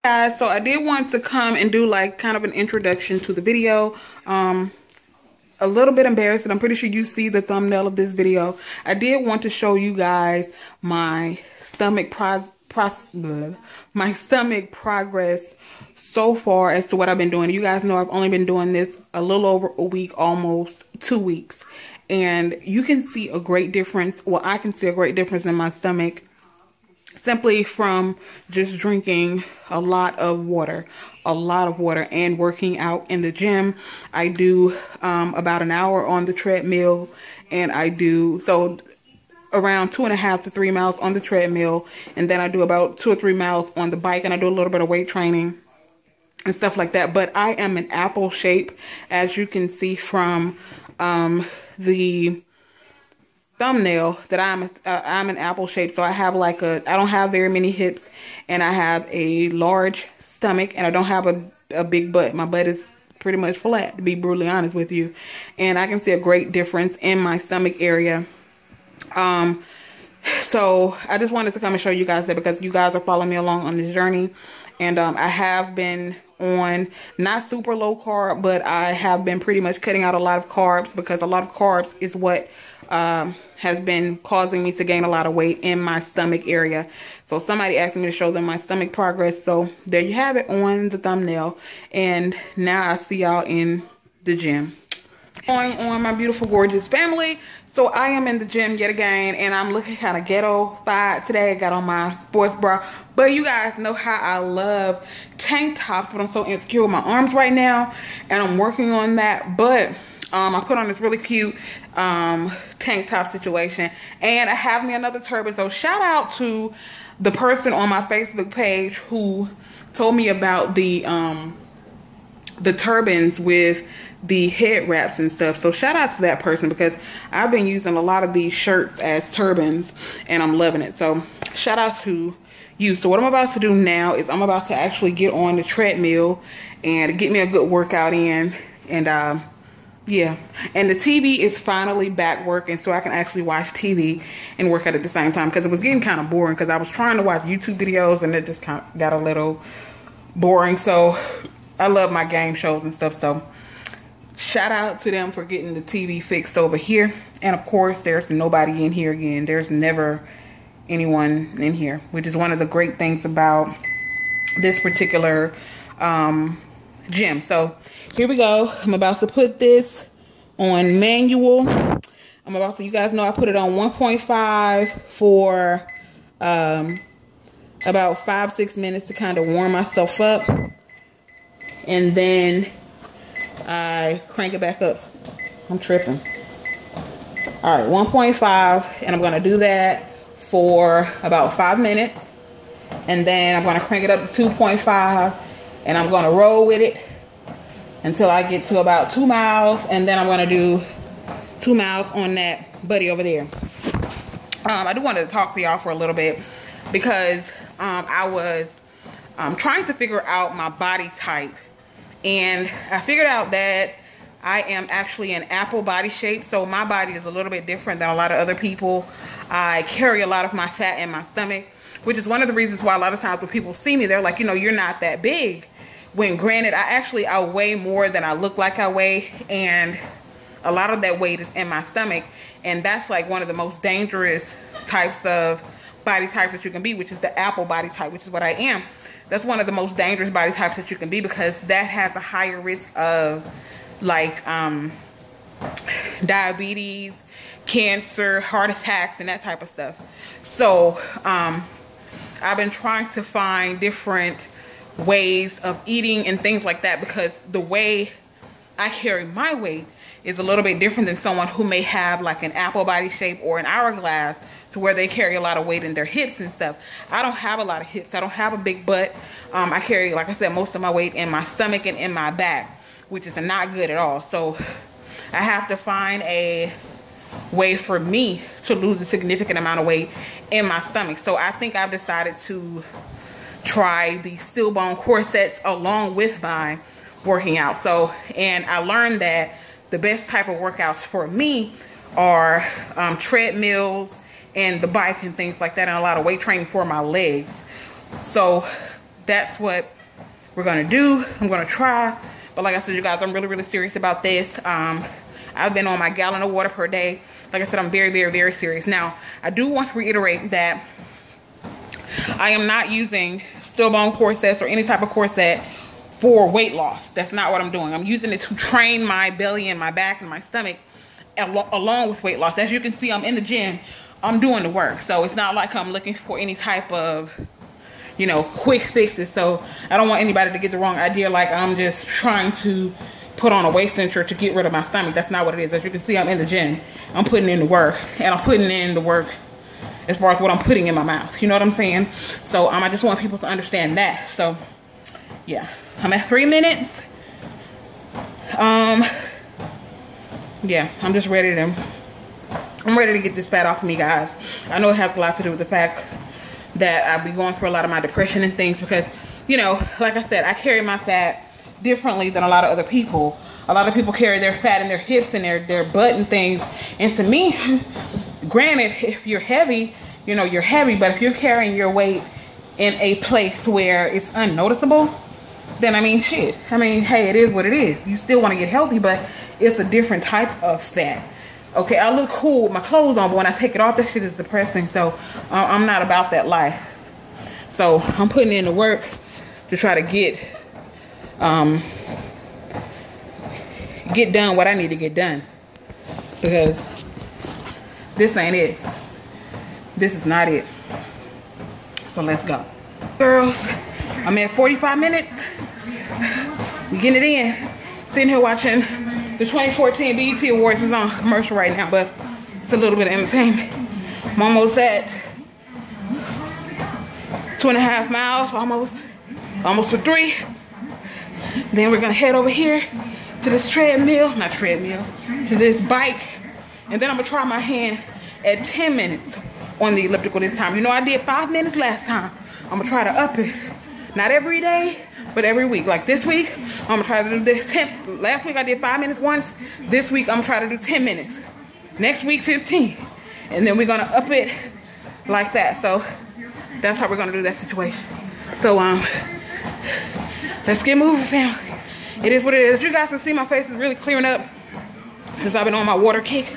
Guys, so I did want to come and do like kind of an introduction to the video. A little bit embarrassed, and I'm pretty sure you see the thumbnail of this video. I did want to show you guys my stomach progress so far as to what I've been doing. You guys know I've only been doing this a little over a week, almost 2 weeks, and you can see a great difference. Well, I can see a great difference in my stomach simply from just drinking a lot of water and working out in the gym. I do about an hour on the treadmill, and I do so around 2.5 to 3 miles on the treadmill, and then I do about 2 or 3 miles on the bike, and I do a little bit of weight training and stuff like that. But I am in apple shape, as you can see from the thumbnail, that I'm in apple shape. So I have I don't have very many hips, and I have a large stomach, and I don't have a big butt. My butt is pretty much flat, to be brutally honest with you, and I can see a great difference in my stomach area. So I just wanted to come and show you guys that, because you guys are following me along on this journey, and I have been on not super low carb, but I have been pretty much cutting out a lot of carbs, because a lot of carbs is what has been causing me to gain a lot of weight in my stomach area. So somebody asked me to show them my stomach progress, so there you have it on the thumbnail. And now I see y'all in the gym. Going on, my beautiful gorgeous family. So I am in the gym yet again, and I'm looking kind of ghetto-fied today. I got on my sports bra, but you guys know how I love tank tops, but I'm so insecure with my arms right now, and I'm working on that. But I put on this really cute tank top situation, and I have me another turban. So shout out to the person on my Facebook page who told me about the turbans with the head wraps and stuff. So shout out to that person, because I've been using a lot of these shirts as turbans, and I'm loving it. So shout out to you. So what I'm about to do now is I'm about to actually get on the treadmill and get me a good workout in, and yeah, and the TV is finally back working, so I can actually watch TV and work out at the same time, because it was getting kind of boring, because I was trying to watch YouTube videos and it just kind of got a little boring. So I love my game shows and stuff, so shout out to them for getting the TV fixed over here. And of course, there's nobody in here again. There's never anyone in here, which is one of the great things about this particular gym. So here we go. I'm about to put this on manual. I'm about to, you guys know I put it on 1.5 for about 5-6 minutes to kind of warm myself up, and then I crank it back up. I'm tripping. All right, 1.5, and I'm gonna do that for about 5 minutes, and then I'm gonna crank it up to 2.5, and I'm gonna roll with it until I get to about 2 miles, and then I'm gonna do 2 miles on that buddy over there. I do want to talk to y'all for a little bit, because I was trying to figure out my body type, and I figured out that I am actually an apple body shape. So my body is a little bit different than a lot of other people. I carry a lot of my fat in my stomach, which is one of the reasons why a lot of times when people see me, they're like, you know, you're not that big. When granted, I weigh more than I look like I weigh, and a lot of that weight is in my stomach, and that's like one of the most dangerous types of body types that you can be, which is the apple body type, which is what I am. That's one of the most dangerous body types that you can be, because that has a higher risk of like diabetes, cancer, heart attacks, and that type of stuff. So I've been trying to find different ways of eating and things like that, because the way I carry my weight is a little bit different than someone who may have like an apple body shape or an hourglass, to where they carry a lot of weight in their hips and stuff. I don't have a lot of hips. I don't have a big butt. I carry, like I said, most of my weight in my stomach and in my back, which is not good at all. So I have to find a way for me to lose a significant amount of weight in my stomach. So I think I've decided to try the Stillbone corsets along with my working out. So, and I learned that the best type of workouts for me are treadmills and the bike and things like that, and a lot of weight training for my legs. So that's what we're gonna do. I'm gonna try. But like I said, you guys, I'm really, really serious about this. I've been on my gallon of water per day. Like I said, I'm very, very, very serious. Now, I do want to reiterate that I am not using stillbone corsets or any type of corset for weight loss. That's not what I'm doing. I'm using it to train my belly and my back and my stomach along with weight loss. As you can see, I'm in the gym. I'm doing the work. So it's not like I'm looking for any type of, you know, quick fixes. So I don't want anybody to get the wrong idea like I'm just trying to put on a waist cincher to get rid of my stomach. That's not what it is. As you can see, I'm in the gym. I'm putting in the work, and I'm putting in the work as far as what I'm putting in my mouth. You know what I'm saying? So I just want people to understand that. So yeah, I'm at 3 minutes. Yeah, I'm just ready to, I'm ready to get this fat off of me, guys. I know it has a lot to do with the fact that I'll be going through a lot of my depression and things because, you know, like I said, I carry my fat differently than a lot of other people. A lot of people carry their fat in their hips and their butt and things. And to me, granted, if you're heavy, you know, you're heavy. But if you're carrying your weight in a place where it's unnoticeable, then I mean, shit. I mean, hey, it is what it is. You still want to get healthy, but it's a different type of fat. Okay, I look cool with my clothes on, but when I take it off, that shit is depressing. So I'm not about that life. So I'm putting in the work to try to get done what I need to get done, because this ain't it. This is not it. So let's go, girls. I'm at 45 minutes. We getting it in. Sitting here watching the 2014 BET Awards. Is on commercial right now, but it's a little bit of entertainment. I'm almost at 2.5 miles, almost to 3. Then we're gonna head over here to this treadmill, not treadmill, to this bike. And then I'm gonna try my hand at 10 minutes on the elliptical this time. You know, I did 5 minutes last time. I'm gonna try to up it. Not every day, but every week. Like this week, I'm gonna try to do this 10. Last week I did 5 minutes once. This week I'm gonna try to do 10 minutes. Next week 15. And then we're gonna up it like that. So that's how we're gonna do that situation. So let's get moving, family. It is what it is. As you guys can see, my face is really clearing up since I've been on my water kick.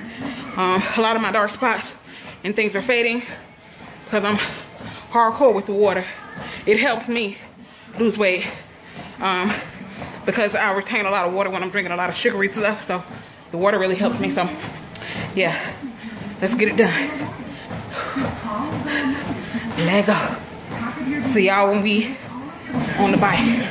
A lot of my dark spots and things are fading because I'm hardcore with the water. It helps me lose weight because I retain a lot of water when I'm drinking a lot of sugary stuff. So the water really helps me. So yeah, let's get it done. Let go. See y'all when we on the bike.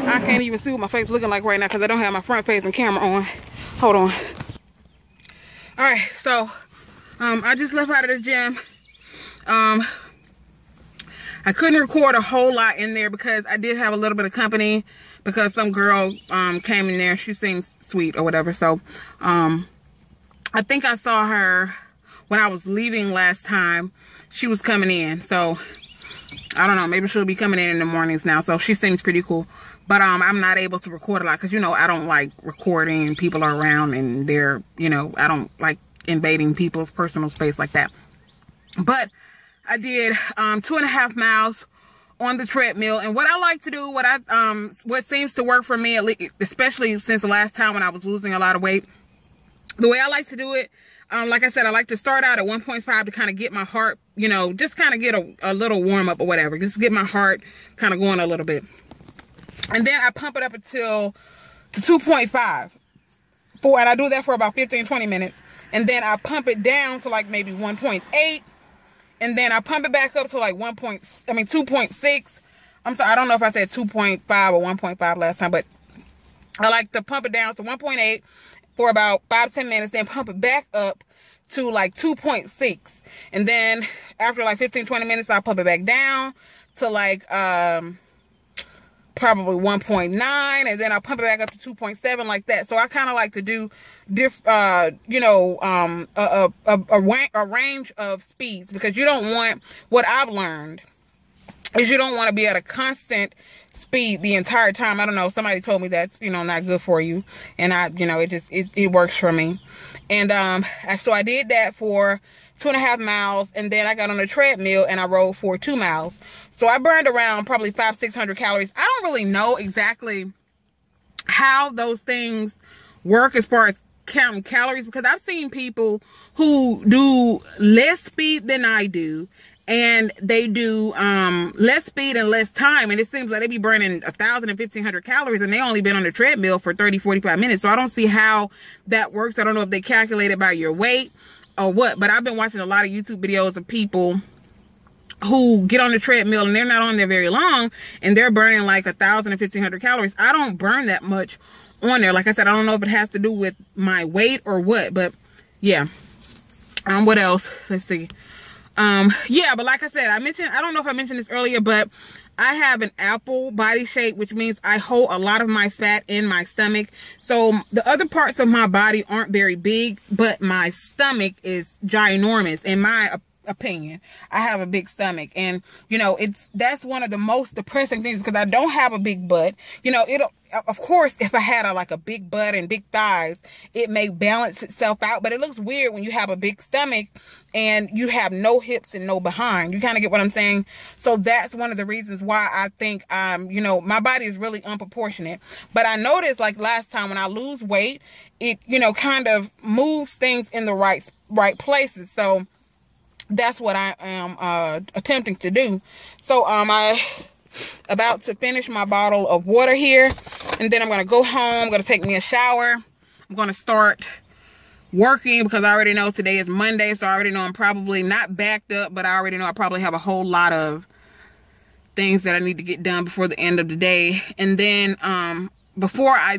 I can't even see what my face looking like right now because I don't have my front facing camera on. Hold on. Alright, so I just left out of the gym. I couldn't record a whole lot in there because I did have a little bit of company because some girl came in there. She seems sweet or whatever. So I think I saw her when I was leaving last time. She was coming in. So I don't know. Maybe she'll be coming in the mornings now. So she seems pretty cool. But I'm not able to record a lot because, you know, I don't like recording and people are around and they're, you know, I don't like invading people's personal space like that. But I did 2.5 miles on the treadmill. And what I like to do, what seems to work for me, at least, especially since the last time when I was losing a lot of weight, the way I like to do it, like I said, I like to start out at 1.5 to kind of get my heart, you know, just kind of get a little warm up or whatever. Just get my heart kind of going a little bit. And then I pump it up to 2.5. And I do that for about 15, 20 minutes. And then I pump it down to like maybe 1.8. And then I pump it back up to like 2.6. I'm sorry, I don't know if I said 2.5 or 1.5 last time, but I like to pump it down to 1.8 for about 5 to 10 minutes, then pump it back up to like 2.6. And then after like 15, 20 minutes, I'll pump it back down to like probably 1.9, and then I'll pump it back up to 2.7, like that. So I kind of like to do a range of speeds, because you don't want, what I've learned is you don't want to be at a constant speed the entire time. I don't know, somebody told me that's, not good for you, and it works for me. And so I did that for 2.5 miles, and then I got on a treadmill and I rode for 2 miles. So I burned around probably 500-600 calories. I don't really know exactly how those things work as far as counting calories, because I've seen people who do less speed than I do, and they do less speed and less time, and it seems like they be burning 1,000 and 1,500 calories, and they only been on the treadmill for 30-45 minutes. So I don't see how that works. I don't know if they calculate it by your weight or what, but I've been watching a lot of YouTube videos of people who get on the treadmill and they're not on there very long, and they're burning like 1,000 and 1,500 calories. I don't burn that much on there. Like I said, I don't know if it has to do with my weight or what, but yeah. What else? Let's see. Yeah, but like I said, I don't know if I mentioned this earlier, but I have an apple body shape, which means I hold a lot of my fat in my stomach. So the other parts of my body aren't very big, but my stomach is ginormous, in my opinion. I have a big stomach, and that's one of the most depressing things, because I don't have a big butt. Of course, if I had a big butt and big thighs, it may balance itself out, but it looks weird when you have a big stomach and you have no hips and no behind. You kind of get what I'm saying? So that's one of the reasons why I think my body is really unproportionate. But I noticed, like last time, when I lose weight, it kind of moves things in the right places. So that's what I am attempting to do. So I about to finish my bottle of water here, and then I'm going to go home. I'm going to take me a shower. I'm going to start working, because I already know today is Monday, so I already know I'm probably not backed up, but I already know I probably have a whole lot of things that I need to get done before the end of the day. And then before I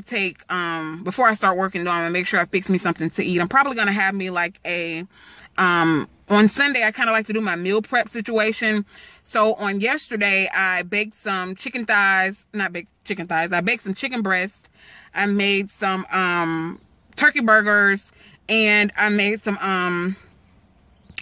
start working, though, I'm going to make sure I fix me something to eat. I'm probably going to have me like a on Sunday, I kind of like to do my meal prep situation. So on yesterday, I baked some chicken thighs, not baked chicken thighs, I baked some chicken breasts. I made some turkey burgers, and I made some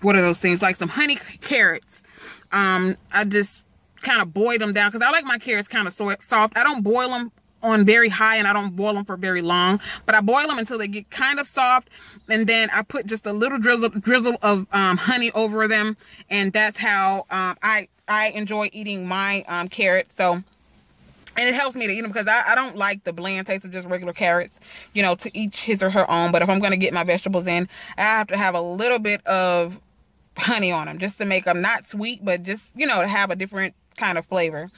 what are those things, like some honey carrots. I just kind of boiled them down, because I like my carrots kind of soft. I don't boil them on very high, and I don't boil them for very long, but I boil them until they get kind of soft, and then I put just a little drizzle of honey over them, and that's how I enjoy eating my carrots. So, and it helps me to eat them, because I don't like the bland taste of just regular carrots. To each his or her own, but if I'm going to get my vegetables in, I have to have a little bit of honey on them, just to make them not sweet, but just to have a different kind of flavor.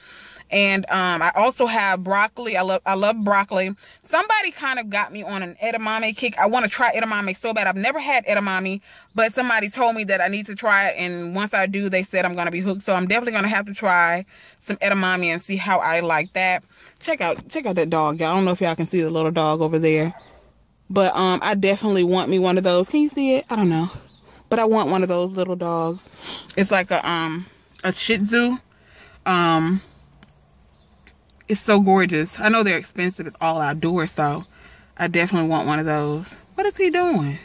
And I also have broccoli. I love broccoli. Somebody kind of got me on an edamame kick. I want to try edamame so bad. I've never had edamame, but somebody told me that I need to try it, and once I do, they said I'm going to be hooked. So I'm definitely going to have to try some edamame and see how I like that. Check out that dog, y'all. I don't know if y'all can see the little dog over there, but I definitely want me one of those. Can you see it? I don't know, but I want one of those little dogs. It's like a Shih Tzu. It's so gorgeous. I know they're expensive. It's all outdoors, so I definitely want one of those. What is he doing?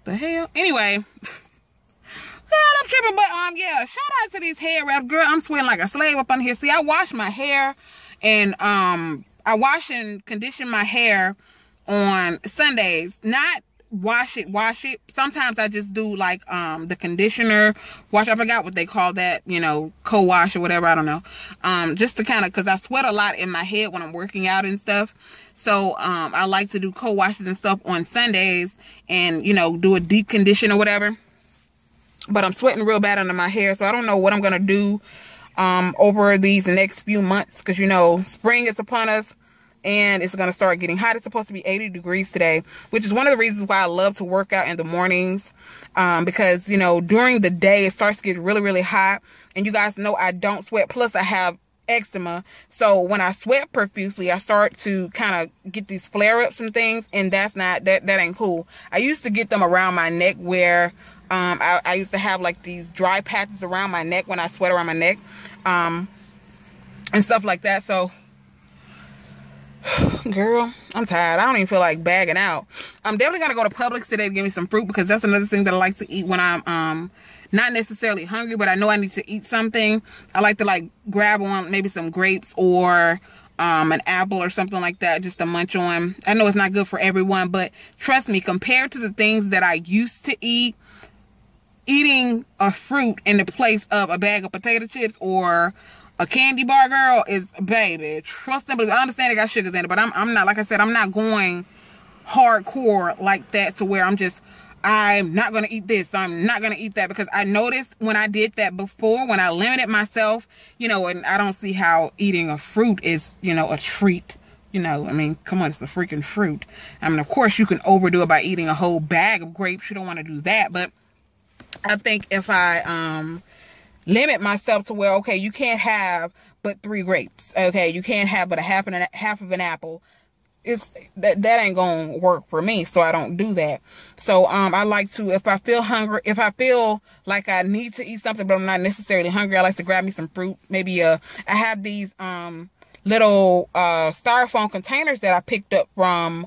The hell? Anyway, girl, I'm tripping, but yeah, shout out to these hair wraps. Girl, I'm sweating like a slave up on here. See, I wash my hair, and I wash and condition my hair on Sundays. Not wash it. Sometimes I just do like the conditioner wash. I forgot what they call that, co-wash or whatever, I don't know. Just to kind of, because I sweat a lot in my head when I'm working out and stuff. So I like to do co-washes and stuff on Sundays, and do a deep condition or whatever. But I'm sweating real bad under my hair, so I don't know what I'm gonna do over these next few months, because spring is upon us. and it's going to start getting hot. It's supposed to be 80 degrees today, which is one of the reasons why I love to work out in the mornings, because, you know, during the day it starts to get really, really hot, and you guys know I don't sweat, plus I have eczema. So when I sweat profusely, I start to kind of get these flare-ups and things, and that ain't cool. I used to get them around my neck where I used to have like these dry patches around my neck when I sweat around my neck, and stuff like that. So girl, I'm tired. I don't even feel like bagging out. I'm definitely gonna go to Publix today to get me some fruit, because that's another thing that I like to eat when I'm not necessarily hungry, but I know I need to eat something. I like to like grab on maybe some grapes or an apple or something like that, just to munch on. I know it's not good for everyone, but trust me, compared to the things that I used to eat, eating a fruit in the place of a bag of potato chips or a candy bar, girl, is, baby, trust them. I understand it got sugars in it, but I'm not, like I said, I'm not going hardcore like that to where I'm not going to eat this, I'm not going to eat that, because I noticed when I did that before, when I limited myself, you know, and I don't see how eating a fruit is, you know, a treat. You know, I mean, come on, it's a freaking fruit. I mean, of course, you can overdo it by eating a whole bag of grapes. You don't want to do that, but I think if I limit myself to where, okay, you can't have but 3 grapes, okay, you can't have but half of an apple, that ain't gonna work for me, so I don't do that. So I like to, if I feel hungry, if I feel like I need to eat something but I'm not necessarily hungry, I like to grab me some fruit. Maybe I have these little styrofoam containers that I picked up from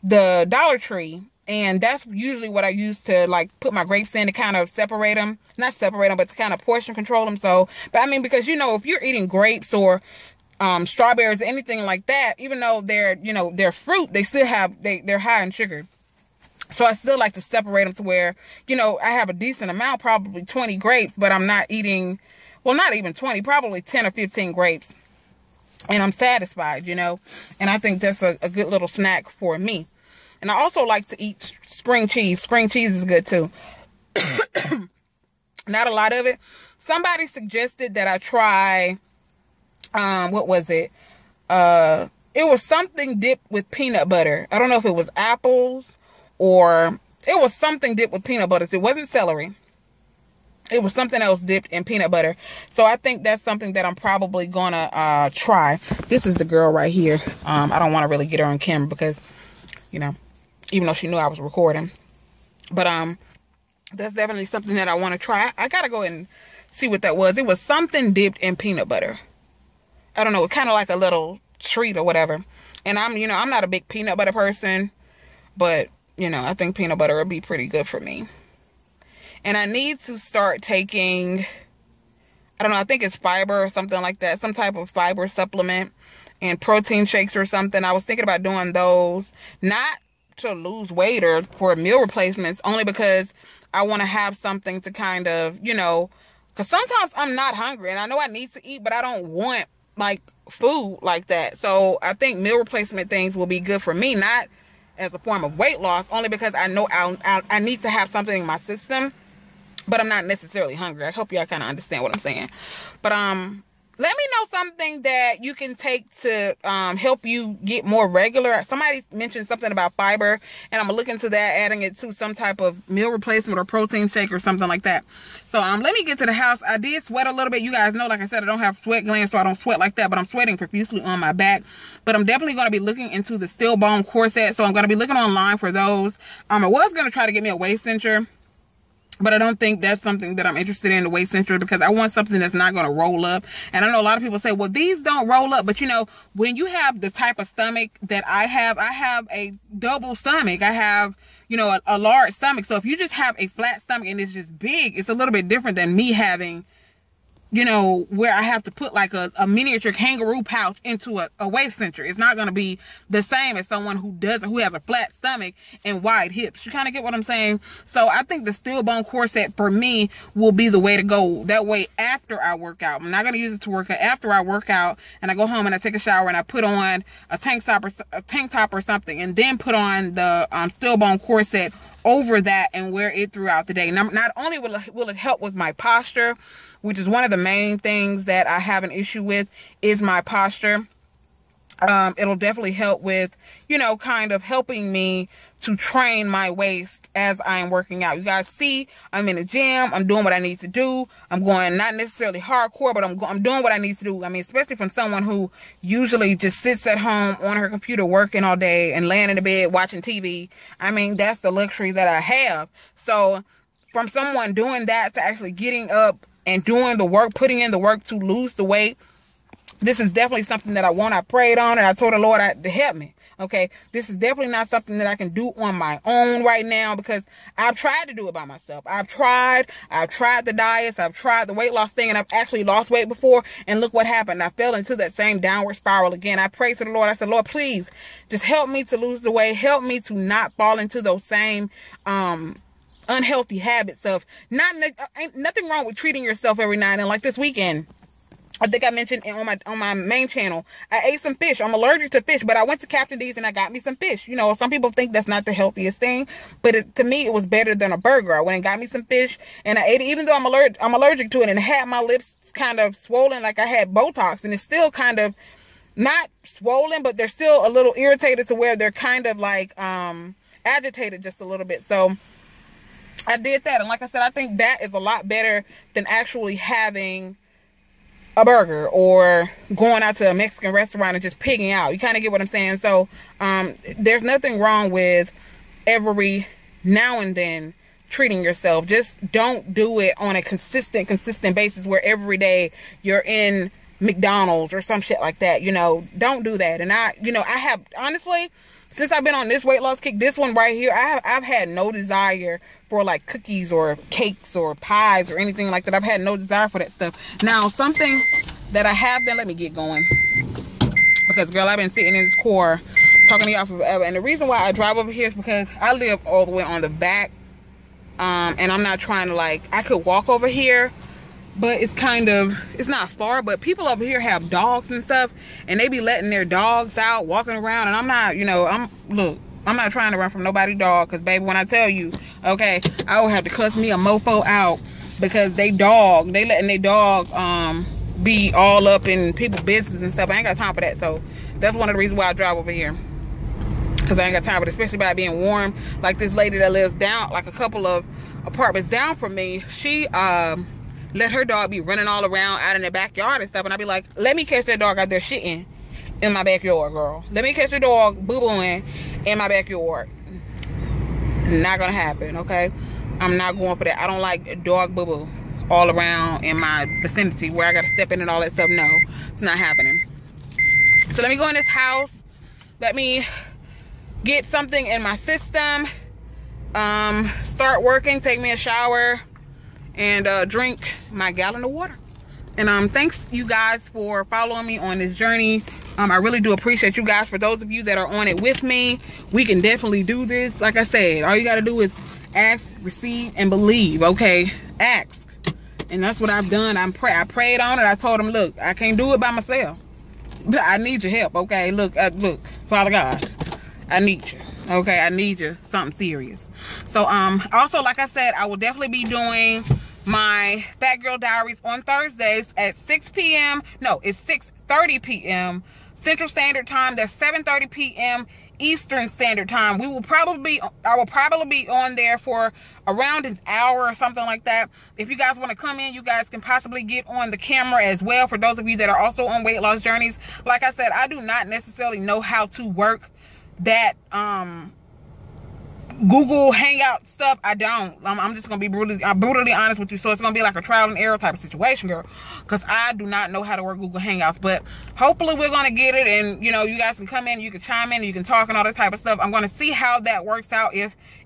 the Dollar Tree, and that's usually what I use to like put my grapes in, to kind of separate them, not separate them, but to kind of portion control them. So, but I mean, because, you know, if you're eating grapes or strawberries, anything like that, even though they're, you know, they're fruit, they still have, they're high in sugar. So I still like to separate them to where, you know, I have a decent amount, probably 20 grapes, but I'm not eating, well, not even 20, probably 10 or 15 grapes. And I'm satisfied, you know, and I think that's a good little snack for me. And I also like to eat string cheese. String cheese is good too. Not a lot of it. Somebody suggested that I try, what was it? It was something dipped with peanut butter. I don't know if it was apples or it was something dipped with peanut butter. It wasn't celery. It was something else dipped in peanut butter. So I think that's something that I'm probably gonna try. This is the girl right here. I don't want to really get her on camera because, you know, even though she knew I was recording. But that's definitely something that I want to try. I gotta go and see what that was. It was something dipped in peanut butter. I don't know, kind of like a little treat or whatever. And you know, I'm not a big peanut butter person, but, you know, I think peanut butter would be pretty good for me. And I need to start taking, I don't know, I think it's fiber or something like that. Some type of fiber supplement and protein shakes or something. I was thinking about doing those, not to lose weight or for meal replacements, only because I want to have something to kind of, you know, because sometimes I'm not hungry and I know I need to eat, but I don't want like food like that. So I think meal replacement things will be good for me, not as a form of weight loss, only because I know I need to have something in my system, but I'm not necessarily hungry. I hope y'all kind of understand what I'm saying. But let me know something that you can take to help you get more regular. Somebody mentioned something about fiber, and I'm gonna look into that, adding it to some type of meal replacement or protein shake or something like that. So let me get to the house. I did sweat a little bit. You guys know, like I said, I don't have sweat glands, so I don't sweat like that, but I'm sweating profusely on my back. But I'm definitely going to be looking into the steel bone corset, so I'm going to be looking online for those. I was going to try to get me a waist cincher, but I don't think that's something that I'm interested in, the waist cincher, because I want something that's not going to roll up. And I know a lot of people say, well, these don't roll up. But, you know, when you have the type of stomach that I have a double stomach. I have, you know, a large stomach. So if you just have a flat stomach and it's just big, it's a little bit different than me having, you know, where I have to put like a miniature kangaroo pouch into a waist cincher. It's not going to be the same as someone who has a flat stomach and wide hips. You kind of get what I'm saying? So I think the steel bone corset for me will be the way to go. That way, after I work out, I'm not going to use it to work out. After I work out and I go home and I take a shower and I put on a tank top or something, and then put on the steel bone corset over that and wear it throughout the day. Not only will it help with my posture, which is one of the main things that I have an issue with, is my posture. It'll definitely help with, you know, kind of helping me to train my waist as I'm working out. You guys see, I'm in the gym. I'm doing what I need to do. I'm going not necessarily hardcore, but I'm doing what I need to do. I mean, especially from someone who usually just sits at home on her computer working all day and laying in the bed watching TV. I mean, that's the luxury that I have. So from someone doing that to actually getting up and doing the work, putting in the work to lose the weight, this is definitely something that I want. I prayed on and I told the Lord to help me. Okay. This is definitely not something that I can do on my own right now, because I've tried to do it by myself. I've tried the diets. I've tried the weight loss thing, and I've actually lost weight before. And look what happened. I fell into that same downward spiral again. I prayed to the Lord. I said, Lord, please just help me to lose the weight. Help me to not fall into those same, unhealthy habits of ain't nothing wrong with treating yourself every now and then. Like this weekend, I think I mentioned on my main channel, I ate some fish. I'm allergic to fish, but I went to Captain D's and I got me some fish. You know, some people think that's not the healthiest thing, but to me, it was better than a burger. I went and got me some fish and I ate it, even though I'm allergic to it, and it had my lips kind of swollen like I had Botox, and it's still kind of not swollen, but they're still a little irritated to where they're kind of like agitated just a little bit. So I did that, and like I said, I think that is a lot better than actually having a burger or going out to a Mexican restaurant and just pigging out. You kind of get what I'm saying? So there's nothing wrong with every now and then treating yourself. Just don't do it on a consistent basis where every day you're in McDonald's or some shit like that. You know, don't do that. And I have, honestly, since I've been on this weight loss kick, this one right here, I've had no desire for like cookies or cakes or pies or anything like that. I've had no desire for that stuff. Now, something that I have been, let me get going, because girl, I've been sitting in this car talking to y'all forever. And the reason why I drive over here is because I live all the way on the back. And I'm not trying to, like, I could walk over here, but it's not far, but people over here have dogs and stuff, and they be letting their dogs out walking around, and I'm not, you know, I'm not trying to run from nobody's dog, because baby, when I tell you, okay, I will have to cuss me a mofo out because they letting their dog be all up in people's business and stuff. I ain't got time for that. So that's one of the reasons why I drive over here, because I ain't got time for it, especially by it being warm. Like this lady that lives down, like a couple of apartments down from me, she let her dog be running all around out in the backyard and stuff, and I'd be like, let me catch that dog out there shitting in my backyard, girl. Let me catch the dog boo-booing in my backyard. Not gonna happen, okay? I'm not going for that. I don't like dog boo-boo all around in my vicinity where I gotta step in and all that stuff. No, it's not happening. So let me go in this house. Let me get something in my system. Start working, take me a shower, and drink my gallon of water. And thanks you guys for following me on this journey. I really do appreciate you guys. For those of you that are on it with me, we can definitely do this. Like I said, all you got to do is ask, receive, and believe. Okay, ask, and that's what I've done. I prayed on it. I told him, look, I can't do it by myself. I need your help. Okay, look, Father God, I need you. Okay, I need you, something serious. So also, like I said, I will definitely be doing my Fat Girl Diaries on Thursdays at 6 p.m. No, it's 6:30 p.m. Central Standard Time. That's 7:30 p.m. Eastern Standard Time. I will probably be on there for around an hour or something like that. If you guys want to come in, you guys can possibly get on the camera as well. For those of you that are also on weight loss journeys, like I said, I do not necessarily know how to work that Google Hangout stuff. I don't. I'm just gonna be brutally honest with you. So it's gonna be like a trial and error type of situation, girl, because I do not know how to work Google Hangouts. But hopefully we're gonna get it, and you know, you guys can come in, you can chime in, you can talk and all this type of stuff. I'm gonna see how that works out.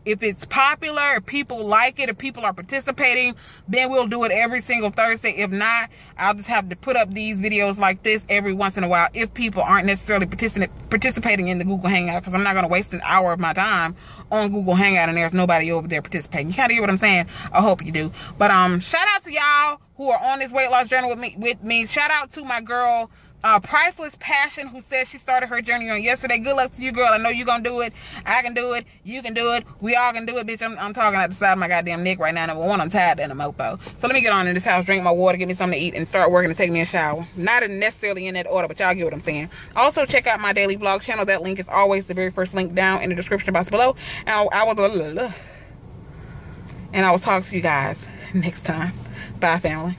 If it's popular, if people like it, if people are participating, then we'll do it every single Thursday. If not, I'll just have to put up these videos like this every once in a while if people aren't necessarily participating in the Google Hangout, because I'm not going to waste an hour of my time on Google Hangout and there's nobody over there participating. You kind of get what I'm saying? I hope you do. But shout out to y'all who are on this weight loss journey with me. Shout out to my girl Priceless Passion, who said she started her journey on yesterday. Good luck to you, girl. I know you're gonna do it. I can do it. You can do it. We all can do it, bitch. I'm talking at the side of my goddamn neck right now. Number one, I'm tired in a mopo. So let me get on in this house, drink my water, get me something to eat, and start working and take me a shower. Not necessarily in that order, but y'all get what I'm saying. Also, check out my daily vlog channel. That link is always the very first link down in the description box below. And I will talk to you guys next time. Bye, family.